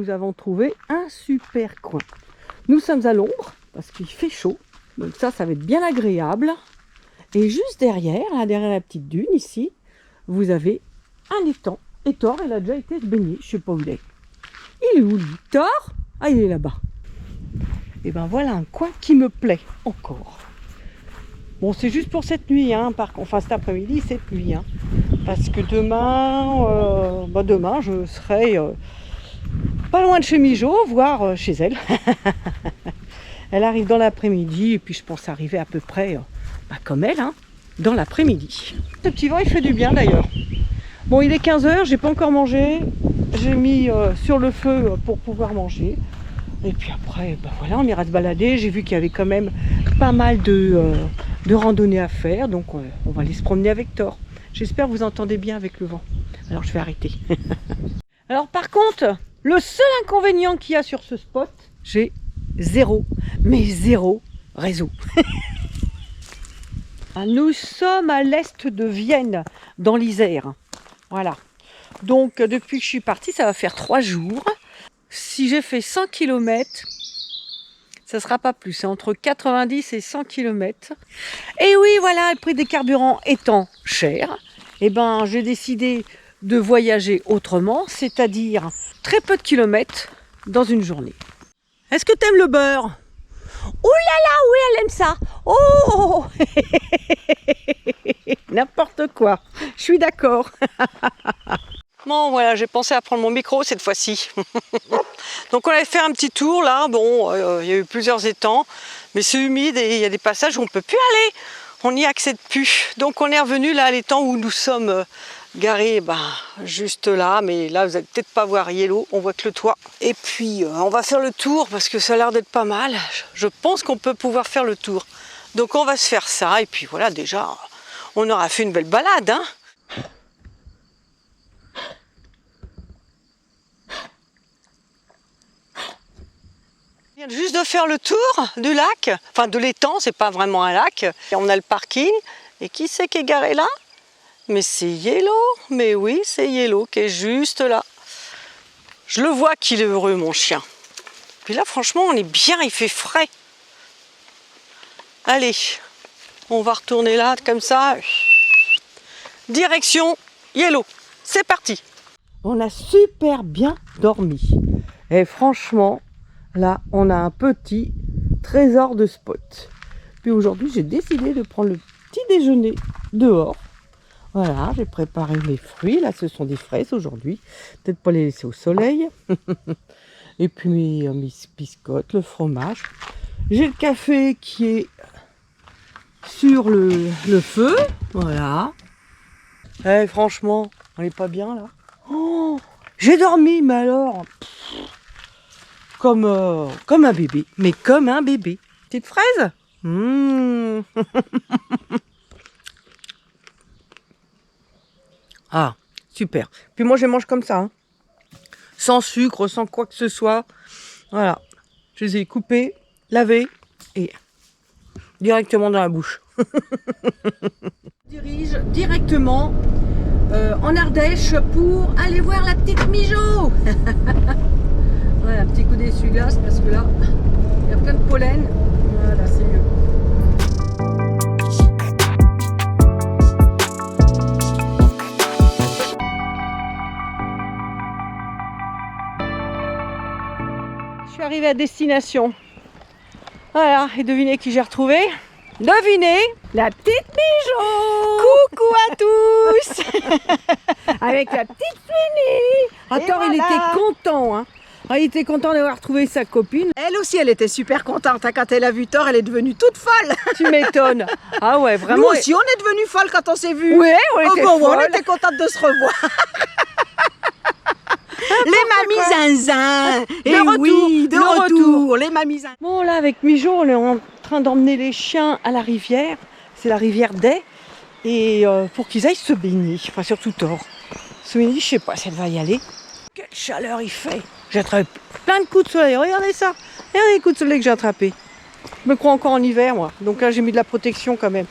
nous avons trouvé un super coin. Nous sommes à l'ombre parce qu'il fait chaud. Donc ça va être bien agréable. Et juste derrière, là, derrière la petite dune ici, vous avez un étang. Et Thor, il a déjà été se baigner. Je ne sais pas où il est. Il est où lui? Thor? Ah, il est là-bas. Et ben voilà un coin qui me plaît encore. Bon, c'est juste pour cette nuit, hein, enfin cet après-midi, cette nuit. Hein, parce que demain, je serai pas loin de chez Mijo, voire chez elle. Elle arrive dans l'après-midi, et puis je pense arriver à peu près comme elle, hein, dans l'après-midi. Ce petit vent, il fait du bien d'ailleurs. Bon, il est 15h, j'ai pas encore mangé. J'ai mis sur le feu pour pouvoir manger. Et puis après, voilà, on ira se balader. J'ai vu qu'il y avait quand même pas mal de randonnées à faire. Donc on va aller se promener avec Thor. J'espère que vous entendez bien avec le vent. Alors je vais arrêter. Alors par contre, le seul inconvénient qu'il y a sur ce spot, j'ai zéro réseau. Nous sommes à l'est de Vienne, dans l'Isère. Voilà. Donc depuis que je suis partie, ça va faire 3 jours. Si j'ai fait 100 km, ça ne sera pas plus. C'est entre 90 et 100 km. Et oui, voilà, le prix des carburants étant cher, eh ben, j'ai décidé de voyager autrement, c'est-à-dire très peu de kilomètres dans une journée. Est-ce que tu aimes le beurre? Oh là là, oui, elle aime ça. Oh n'importe quoi. Je suis d'accord. Bon, voilà, j'ai pensé à prendre mon micro cette fois-ci. Donc on allait faire un petit tour là. Bon, il y a eu plusieurs étangs, mais c'est humide et il y a des passages où on ne peut plus aller. On n'y accède plus. Donc on est revenu là à l'étang où nous sommes garés, juste là. Mais là, vous n'allez peut-être pas voir Yellow, on voit que le toit. Et puis on va faire le tour parce que ça a l'air d'être pas mal. Je pense qu'on peut pouvoir faire le tour. Donc on va se faire ça. Et puis voilà, déjà, on aura fait une belle balade, hein. On vient juste de faire le tour du lac, enfin de l'étang, c'est pas vraiment un lac. Et on a le parking. Et qui c'est qui est garé là? Mais c'est Yellow. Mais oui, c'est Yellow qui est juste là. Je le vois qu'il est heureux, mon chien. Puis là, franchement, on est bien, il fait frais. Allez, on va retourner là, comme ça. Direction Yellow. C'est parti. On a super bien dormi. Et franchement, là, on a un petit trésor de spot. Puis aujourd'hui, j'ai décidé de prendre le petit déjeuner dehors. Voilà, j'ai préparé mes fruits. Là, ce sont des fraises aujourd'hui. Peut-être pas les laisser au soleil. Et puis mes biscottes, le fromage. J'ai le café qui est sur le feu. Voilà. Eh, franchement, on n'est pas bien là. Oh, j'ai dormi, mais alors... Comme un bébé, mais comme un bébé. Petite fraise. Ah, super. Puis moi, je les mange comme ça. Hein. Sans sucre, sans quoi que ce soit. Voilà. Je les ai coupés, lavés et directement dans la bouche. Je dirige directement en Ardèche pour aller voir la petite Mijo. Voilà, un petit coup d'essuie-glace parce que là, il y a plein de pollen. Voilà, c'est mieux. Je suis arrivée à destination. Voilà, et devinez qui j'ai retrouvé? Devinez, la petite Mijo. Coucou à tous. Avec la petite Fini. Attends, voilà. Il était content, hein. Ah, il était content d'avoir retrouvé sa copine. Elle aussi, elle était super contente. Quand elle a vu Thor, elle est devenue toute folle. Tu m'étonnes. Ah ouais, vraiment. Nous aussi, on est devenus folles quand on s'est vus. Ouais, on était folles. On était contente de se revoir. Les mamies zinzin. Et oui, de retour. Les mamies zinzin. Bon, là, avec Mijo, on est en train d'emmener les chiens à la rivière. C'est la rivière d'Ay. Et pour qu'ils aillent se baigner. Enfin, surtout Thor. Ce midi, je sais pas si elle va y aller. Quelle chaleur il fait. J'ai attrapé plein de coups de soleil. Regardez ça. Regardez les coups de soleil que j'ai attrapés. Je me crois encore en hiver, moi. Donc là, j'ai mis de la protection quand même.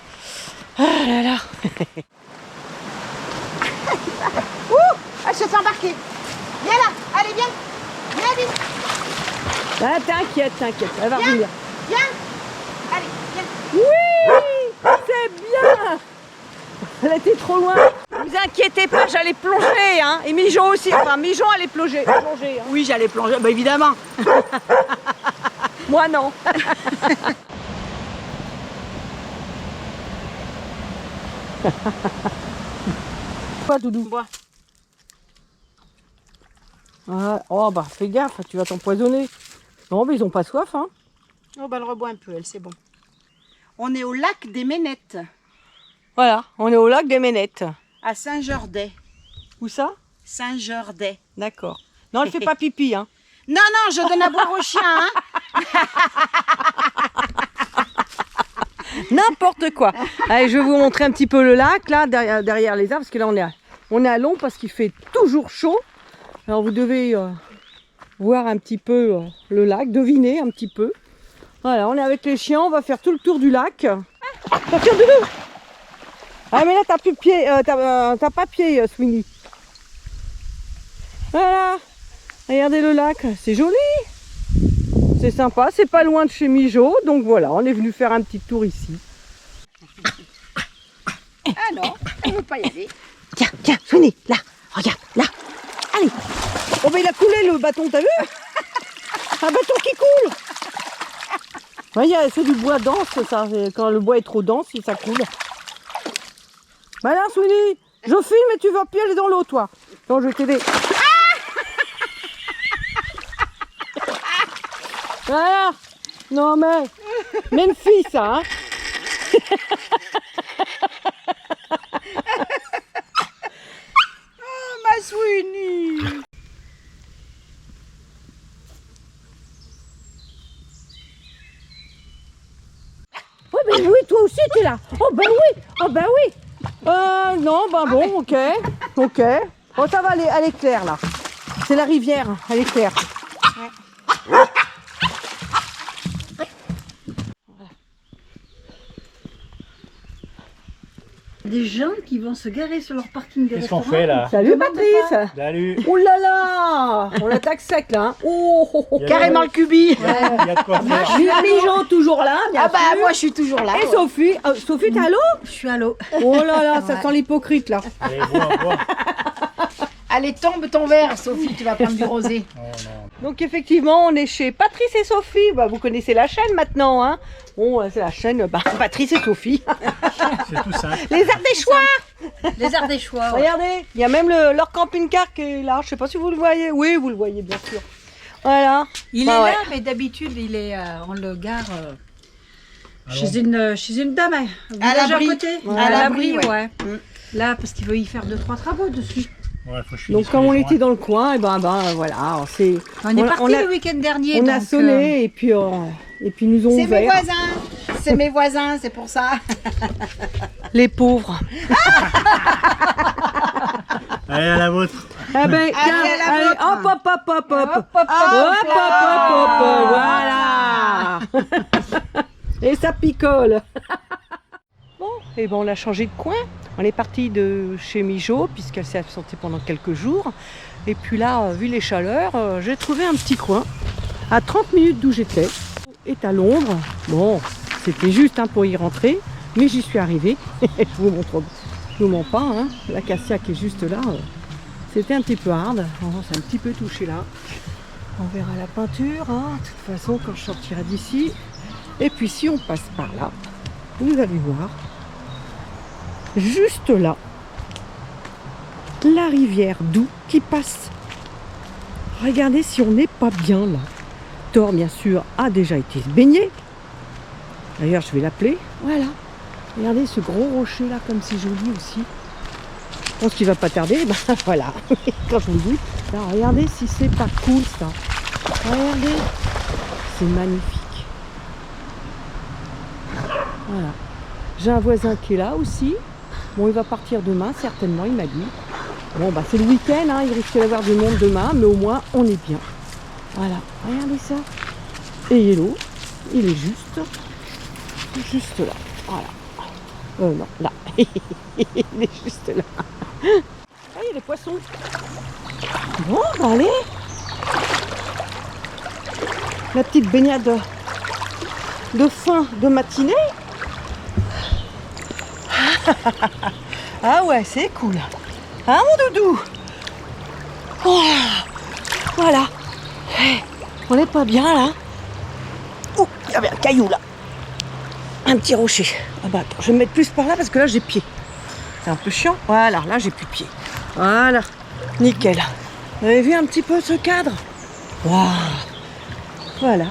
Ah là là. Ouh, elle se fait embarquer. Viens là. Allez, viens. Viens vite. Ah, t'inquiète, elle va revenir. Viens. Allez, viens. Oui, c'est bien. Elle était trop loin. Ne vous inquiétez pas, j'allais plonger, hein. Et Mijon aussi. Enfin, Mijon allait plonger. Hein. Oui, j'allais plonger, bah évidemment. Moi, non. Quoi, Doudou? Bois. Ah, oh, bah, fais gaffe, tu vas t'empoisonner. Non, mais ils ont pas soif, hein. Oh, bah elle reboit un peu, elle, c'est bon. On est au lac des Ménettes, Voilà, on est au lac des Ménettes. à Saint-Jourdais. Où ça? Saint-Jourdais. D'accord. Non, elle fait pas pipi, hein. Non, non, je donne à boire au chien, hein. N'importe quoi. Allez, je vais vous montrer un petit peu le lac, là, derrière les arbres, parce que là, on est à l'ombre, parce qu'il fait toujours chaud. Alors, vous devez voir un petit peu le lac, deviner un petit peu. Voilà, on est avec les chiens, on va faire tout le tour du lac. Attention, Doudou! Ah, mais là, t'as plus de pied, t'as pas de pied, Sweeney. Voilà, regardez le lac, c'est joli. C'est sympa, c'est pas loin de chez Mijo, donc voilà, on est venu faire un petit tour ici. Ah non, elle veut pas y aller. Tiens, Sweeney, là, regarde, là. Allez. Oh, ben il a coulé le bâton, t'as vu? Un bâton qui coule. Ouais, c'est du bois dense, ça. Quand le bois est trop dense, ça coule. Bah là, Sweeney, je filme et tu vas plus aller dans l'eau, toi. Non, je vais t'aider. Voilà. Non, mais Memphis, ça, hein. Oh, ma Sweeney. Ouais, ben oui, toi aussi, t'es là. Oh, ben oui. Oh, ben oui. Non, ben bon, ok. Ok. Bon, ça va, elle est claire, là. C'est la rivière, elle est claire. Des gens qui vont se garer sur leur parking de Qu'est-ce qu'on restaurant. fait là? Salut, Patrice. Salut! Oh là là. On l'attaque sec, là. Hein. Oh, Il y a Carrément le cubi. Il y a de quoi faire. Mijon, toujours là, bien Ah bah sûr. moi je suis toujours là. Et ouais. Sophie. Sophie, t'es à l'eau? Je suis à l'eau. Oh là là, ça sent l'hypocrite, là. Allez, bois. Allez, tombe ton verre, Sophie, tu vas prendre du rosé. Oh non. Donc effectivement, on est chez Patrice et Sophie. Bah, vous connaissez la chaîne maintenant, hein. Bon, c'est la chaîne Patrice et Sophie. C'est tout simple. Les Ardéchois. Les Ardéchois. Ouais. Regardez, il y a même leur camping-car qui est là. Je sais pas si vous le voyez. Oui, vous le voyez bien sûr. Voilà. Il Bah est ouais. là, mais d'habitude, il est, on le gare Allons. chez une dame. Un À village l'abri. côté. Ouais. À l'abri, ouais. ouais. Là, parce qu'il veut y faire 2-3 travaux dessus. Ouais, faut que je Donc finisse comme on les était joints. dans le coin, et ben voilà, On est parti le week-end dernier. on a donc, sonné et puis ils nous ont C'est mes ouvert. voisins. C'est mes voisins, c'est pour ça. Les pauvres. Allez, à la vôtre. Ah ben, tiens, à la allez, vôtre. hop, hop, hop, hop, hop. Hop, hop, Hop, là. voilà. Et ça picole. Bon, et ben on a changé de coin. On est parti de chez Mijo, puisqu'elle s'est absentée pendant quelques jours. Et puis là, vu les chaleurs, j'ai trouvé un petit coin à 30 minutes d'où j'étais. Est à l'ombre. Bon, c'était juste pour y rentrer, mais j'y suis arrivée. Je vous montre, je vous mens pas, hein. L'acacia qui est juste là, c'était un petit peu hard. C'est un petit peu touché là. On verra la peinture, hein. De toute façon, quand je sortirai d'ici. Et puis si on passe par là, vous allez voir, juste là, la rivière Doubs qui passe. Regardez si on n'est pas bien là. Thor, bien sûr, a déjà été se baigner. D'ailleurs, je vais l'appeler. Voilà. Regardez ce gros rocher là, comme c'est joli aussi. Je pense qu'il va pas tarder. Ben voilà. Quand je vous dis, là, regardez si c'est pas cool ça. Regardez. C'est magnifique. Voilà. J'ai un voisin qui est là aussi. Bon, il va partir demain, certainement, il m'a dit. Bon, bah c'est le week-end, hein, il risque d'avoir du monde demain, mais au moins, on est bien. Voilà, regardez ça. Et Yellow, il est juste là. Voilà. Non, là. Il est juste là. Ah, il y a des poissons. Bon, bah allez. la petite baignade de fin de matinée. Ah ouais, c'est cool. Hein, mon doudou? Oh, voilà. On n'est pas bien là. Oh, il y avait un caillou là. Un petit rocher. Ah bah attends, je vais me mettre plus par là parce que là j'ai pied. C'est un peu chiant. Voilà, là j'ai plus pied. Voilà, nickel. Vous avez vu un petit peu ce cadre? Waouh. Voilà.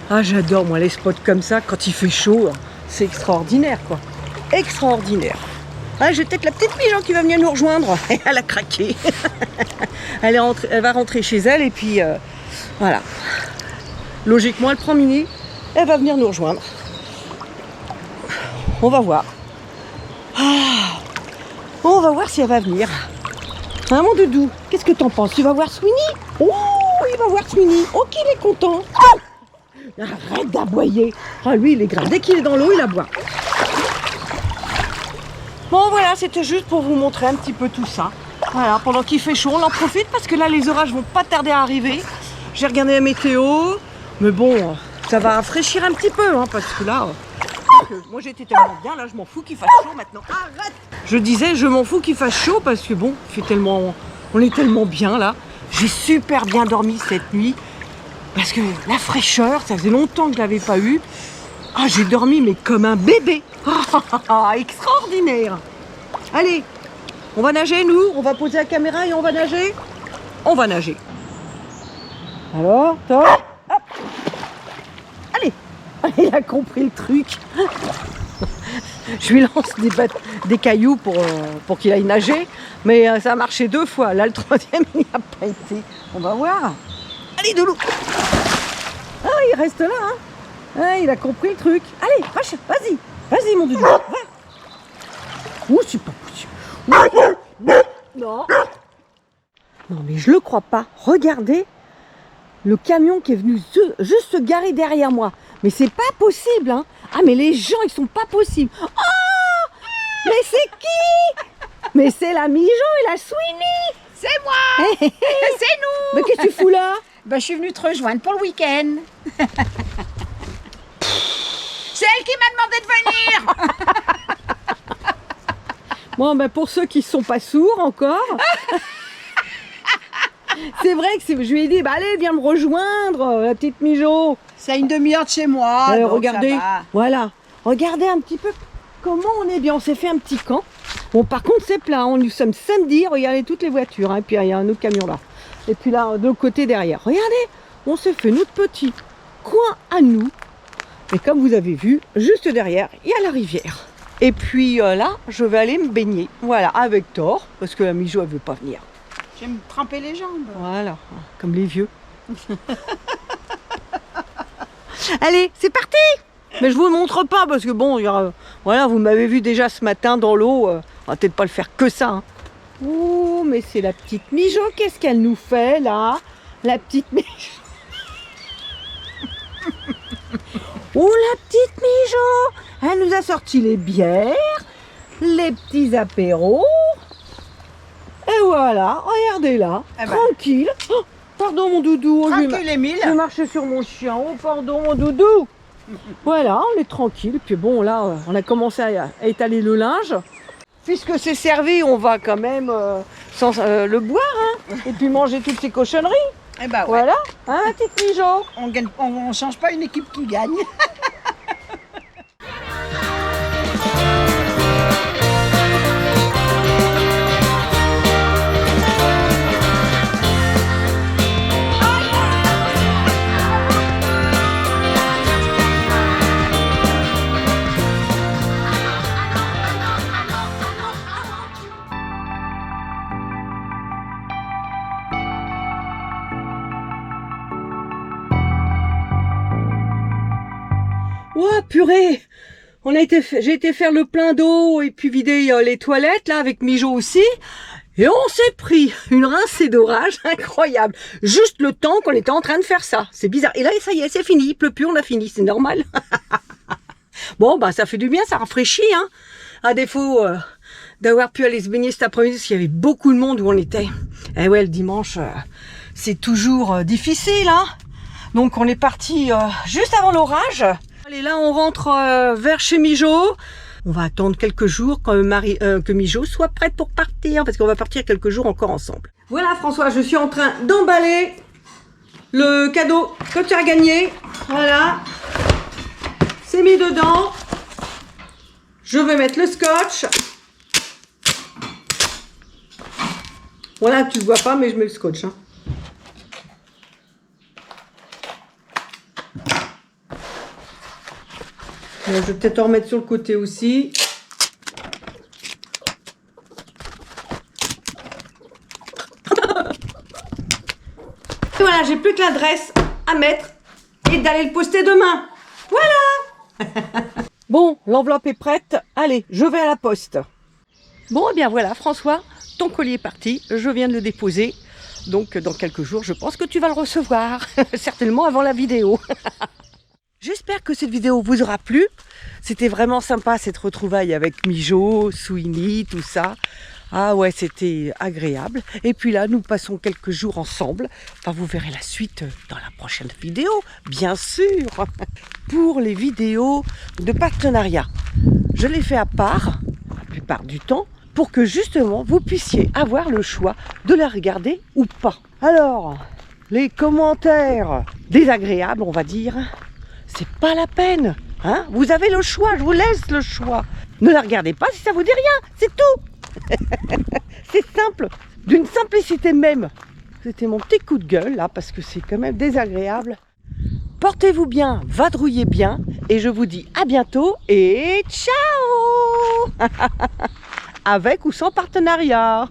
Ah, j'adore moi les spots comme ça quand il fait chaud. C'est extraordinaire quoi. Extraordinaire. Ah, j'ai peut-être la petite pigeon qui va venir nous rejoindre. Elle a craqué. Elle va rentrer chez elle et puis voilà. Logiquement, elle prend Mini. Elle va venir nous rejoindre. On va voir. Ah, on va voir si elle va venir. Hein, mon doudou? Qu'est-ce que t'en penses? Tu vas voir Sweeney? Oh, il va voir Sweeney. Oh, qu'il est content. Oh, arrête d'aboyer. Ah, lui, il est grave. Dès qu'il est dans l'eau, il aboie. Bon, voilà, c'était juste pour vous montrer un petit peu tout ça. Voilà, pendant qu'il fait chaud, on en profite parce que là, les orages vont pas tarder à arriver. J'ai regardé la météo, mais bon, ça va rafraîchir un petit peu, hein, parce que là, moi j'étais tellement bien, là, je m'en fous qu'il fasse chaud maintenant. Arrête! Je disais, je m'en fous qu'il fasse chaud parce que bon, on est tellement bien là. J'ai super bien dormi cette nuit parce que la fraîcheur, ça faisait longtemps que je l'avais pas eu. Ah, j'ai dormi mais comme un bébé. Extraordinaire. Allez, on va nager nous, on va poser la caméra et on va nager. On va nager. Alors, top. Hop. Allez, il a compris le truc. Je lui lance des cailloux pour qu'il aille nager, mais ça a marché 2 fois. Là, le 3e, il n'a pas été. On va voir. Allez, Doulou. Ah, il reste là, hein. Ah, il a compris le truc. Allez, vas-y. Vas-y, mon doudou. Va. Ouh, c'est pas possible. Non. Non, mais je le crois pas. Regardez le camion qui est venu juste se garer derrière moi. Mais c'est pas possible, hein. Ah, mais les gens, ils sont pas possibles. Oh, mais c'est qui? Mais c'est la Mijo et la Sweeney. C'est moi. C'est nous. Mais qu'est-ce que tu fous là? Bah, je suis venue te rejoindre pour le week-end. C'est elle qui m'a demandé de venir. Bon, ben pour ceux qui ne sont pas sourds encore, c'est vrai que je lui ai dit, bah allez, viens me rejoindre, la petite Mijo. C'est à une demi-heure de chez moi. Donc regardez, ça va. voilà, regardez un petit peu comment on est bien. On s'est fait un petit camp. Bon, par contre, c'est plat. Nous sommes samedi. Regardez toutes les voitures. Hein, et puis il y a un autre camion là. Et puis là, de l'autre côté derrière. Regardez, on s'est fait notre petit coin à nous. Et comme vous avez vu, juste derrière, il y a la rivière. Et puis là, je vais aller me baigner. Voilà, avec Thor, parce que la Mijo, elle veut pas venir. J'aime tremper les jambes. Voilà, comme les vieux. Allez, c'est parti! Mais je vous montre pas parce que bon, voilà, vous m'avez vu déjà ce matin dans l'eau. On va peut-être pas le faire que ça. Hein. Oh, mais c'est la petite Mijo. Qu'est-ce qu'elle nous fait là? La petite Mijo. Oh, la petite Mijo. Elle nous a sorti les bières, les petits apéros. Et voilà, regardez là, Eh ben. tranquille. Oh, pardon mon doudou. Tranquille, Émile. Je marchais sur mon chien. Oh, pardon, mon doudou. Voilà, on est tranquille. Puis bon, là, on a commencé à étaler le linge. Puisque c'est servi, on va quand même le boire. Hein, et puis manger toutes ces cochonneries. Eh ben ouais. Voilà, hein, petite Mijo. On change pas une équipe qui gagne. Oh purée, j'ai été faire le plein d'eau et puis vider les toilettes là avec Mijo aussi. Et on s'est pris une rincée d'orage incroyable. Juste le temps qu'on était en train de faire ça. C'est bizarre. Et là, ça y est, c'est fini. Il pleut plus, on a fini. C'est normal. Bon, bah ça fait du bien, ça rafraîchit. Hein. À défaut d'avoir pu aller se baigner cet après-midi parce qu'il y avait beaucoup de monde où on était. Et ouais, le dimanche, c'est toujours difficile. Hein. Donc on est parti juste avant l'orage. Allez, là on rentre vers chez Mijo. On va attendre quelques jours que Mijo soit prête pour partir, parce qu'on va partir quelques jours encore ensemble. Voilà François, je suis en train d'emballer le cadeau que tu as gagné. Voilà. C'est mis dedans. Je vais mettre le scotch. Voilà, tu ne vois pas, mais je mets le scotch. Hein. Je vais peut-être en remettre sur le côté aussi. Et voilà, j'ai plus que l'adresse à mettre et d'aller le poster demain. Voilà. Bon, l'enveloppe est prête. Allez, je vais à la poste. Bon, et bien voilà, François, ton colis est parti. Je viens de le déposer. Donc, dans quelques jours, je pense que tu vas le recevoir. Certainement avant la vidéo. J'espère que cette vidéo vous aura plu. C'était vraiment sympa cette retrouvaille avec Mijo, Sweeney, tout ça. Ah ouais, c'était agréable. Et puis là, nous passons quelques jours ensemble. Enfin, vous verrez la suite dans la prochaine vidéo, bien sûr. Pour les vidéos de partenariat, je les fais à part, la plupart du temps, pour que justement vous puissiez avoir le choix de la regarder ou pas. Alors, les commentaires désagréables, on va dire, c'est pas la peine. Hein, vous avez le choix, je vous laisse le choix. Ne la regardez pas si ça vous dit rien, c'est tout. C'est simple, d'une simplicité même. C'était mon petit coup de gueule là, parce que c'est quand même désagréable. Portez-vous bien, vadrouillez bien, et je vous dis à bientôt et ciao. Avec ou sans partenariat.